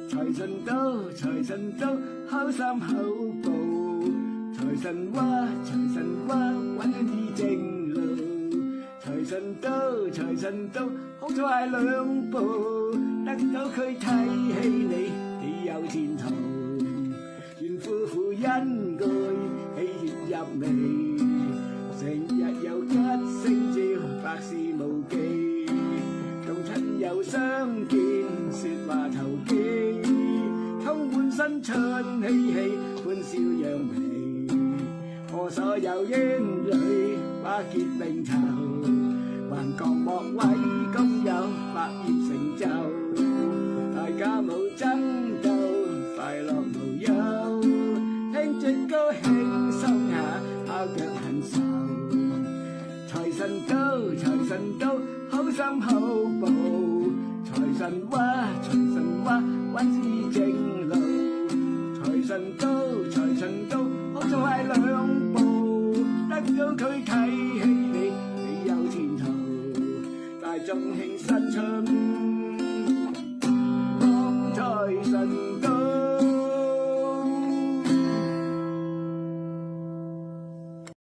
財神到，財神到，好心好報。財神話，揾啲正路。財神到，財神到，好彩兩步，得到佢睇起你，你有前途。願夫婦恩愛，喜悅入微，成日有吉星照，百事無忌。同親友相見，説話投機，充滿新春喜氣，歡笑揚眉。賀所有英女，巴結並籌，還各莫為工友，百業成就。大家冇爭鬥，快樂無憂，聽着歌輕鬆下，拋腳恨愁。財神到，財神到，好心好報。財神話，揾啲正路。財神到，財神到，好就快兩步，得到佢睇起你，你有前途。大眾慶新春。